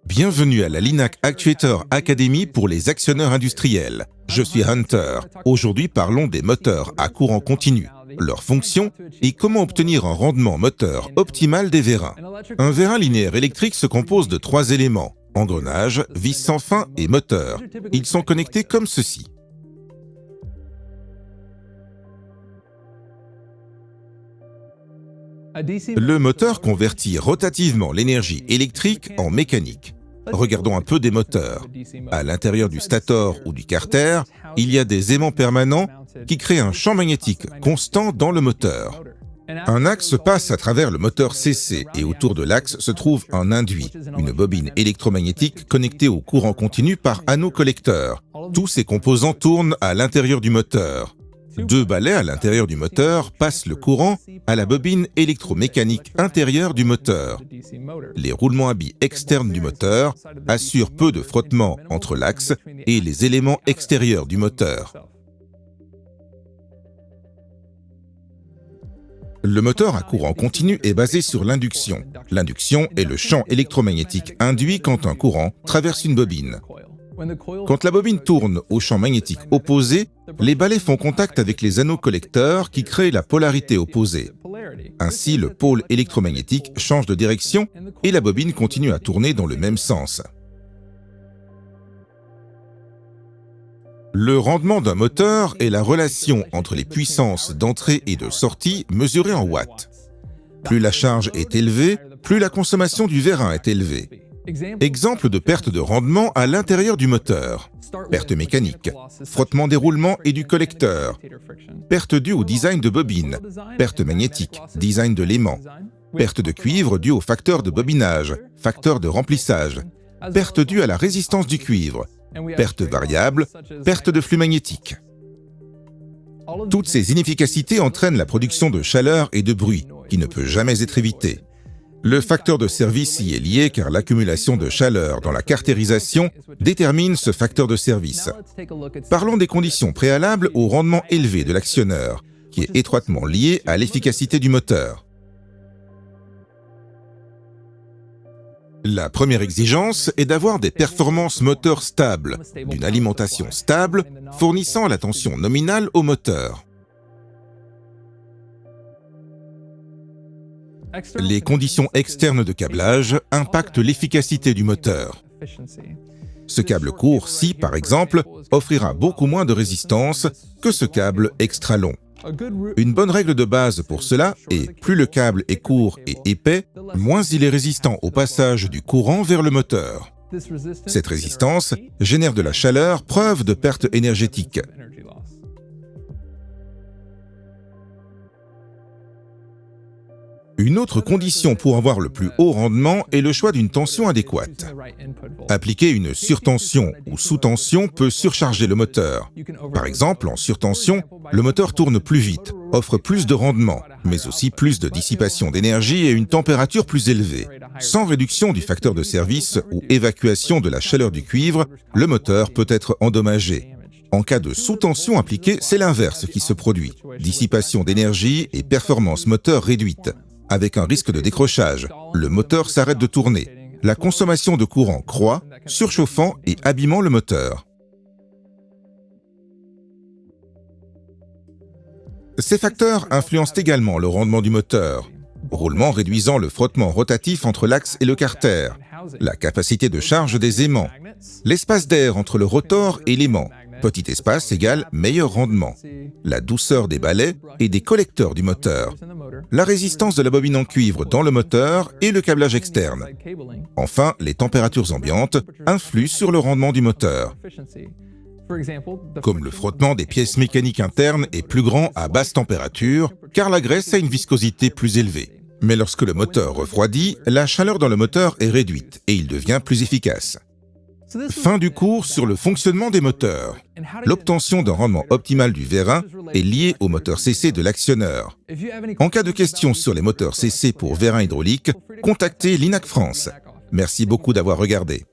Bienvenue à la Linac Actuator Academy pour les actionneurs industriels. Je suis Hunter. Aujourd'hui, parlons des moteurs à courant continu, leurs fonctions et comment obtenir un rendement moteur optimal des vérins. Un vérin linéaire électrique se compose de 3 éléments: engrenage, vis sans fin et moteur. Ils sont connectés comme ceci. Le moteur convertit rotativement l'énergie électrique en mécanique. Regardons un peu des moteurs. À l'intérieur du stator ou du carter, il y a des aimants permanents qui créent un champ magnétique constant dans le moteur. Un axe passe à travers le moteur CC et autour de l'axe se trouve un induit, une bobine électromagnétique connectée au courant continu par anneau collecteur. Tous ces composants tournent à l'intérieur du moteur. 2 balais à l'intérieur du moteur passent le courant à la bobine électromécanique intérieure du moteur. Les roulements à billes externes du moteur assurent peu de frottement entre l'axe et les éléments extérieurs du moteur. Le moteur à courant continu est basé sur l'induction. L'induction est le champ électromagnétique induit quand un courant traverse une bobine. Quand la bobine tourne au champ magnétique opposé, les balais font contact avec les anneaux collecteurs qui créent la polarité opposée. Ainsi, le pôle électromagnétique change de direction et la bobine continue à tourner dans le même sens. Le rendement d'un moteur est la relation entre les puissances d'entrée et de sortie mesurées en watts. Plus la charge est élevée, plus la consommation du vérin est élevée. Exemple de perte de rendement à l'intérieur du moteur. Perte mécanique, frottement des roulements et du collecteur. Perte due au design de bobine. Perte magnétique, design de l'aimant. Perte de cuivre due au facteur de bobinage, facteur de remplissage. Perte due à la résistance du cuivre. Perte variable, perte de flux magnétique. Toutes ces inefficacités entraînent la production de chaleur et de bruit, qui ne peut jamais être évitée. Le facteur de service y est lié car l'accumulation de chaleur dans la cartérisation détermine ce facteur de service. Parlons des conditions préalables au rendement élevé de l'actionneur, qui est étroitement lié à l'efficacité du moteur. La première exigence est d'avoir des performances moteurs stables, d'une alimentation stable, fournissant la tension nominale au moteur. Les conditions externes de câblage impactent l'efficacité du moteur. Ce câble court-ci, par exemple, offrira beaucoup moins de résistance que ce câble extra long. Une bonne règle de base pour cela est plus le câble est court et épais, moins il est résistant au passage du courant vers le moteur. Cette résistance génère de la chaleur, preuve de perte énergétique. Une autre condition pour avoir le plus haut rendement est le choix d'une tension adéquate. Appliquer une surtension ou sous-tension peut surcharger le moteur. Par exemple, en surtension, le moteur tourne plus vite, offre plus de rendement, mais aussi plus de dissipation d'énergie et une température plus élevée. Sans réduction du facteur de service ou évacuation de la chaleur du cuivre, le moteur peut être endommagé. En cas de sous-tension appliquée, c'est l'inverse qui se produit. Dissipation d'énergie et performance moteur réduite. Avec un risque de décrochage, le moteur s'arrête de tourner. La consommation de courant croît, surchauffant et abîmant le moteur. Ces facteurs influencent également le rendement du moteur. Roulement réduisant le frottement rotatif entre l'axe et le carter, la capacité de charge des aimants, l'espace d'air entre le rotor et l'aimant. Petit espace égale meilleur rendement. La douceur des balais et des collecteurs du moteur. La résistance de la bobine en cuivre dans le moteur et le câblage externe. Enfin, les températures ambiantes influent sur le rendement du moteur. Comme le frottement des pièces mécaniques internes est plus grand à basse température, car la graisse a une viscosité plus élevée. Mais lorsque le moteur refroidit, la chaleur dans le moteur est réduite et il devient plus efficace. Fin du cours sur le fonctionnement des moteurs. L'obtention d'un rendement optimal du vérin est liée au moteur CC de l'actionneur. En cas de questions sur les moteurs CC pour vérin hydraulique, contactez Linac France. Merci beaucoup d'avoir regardé.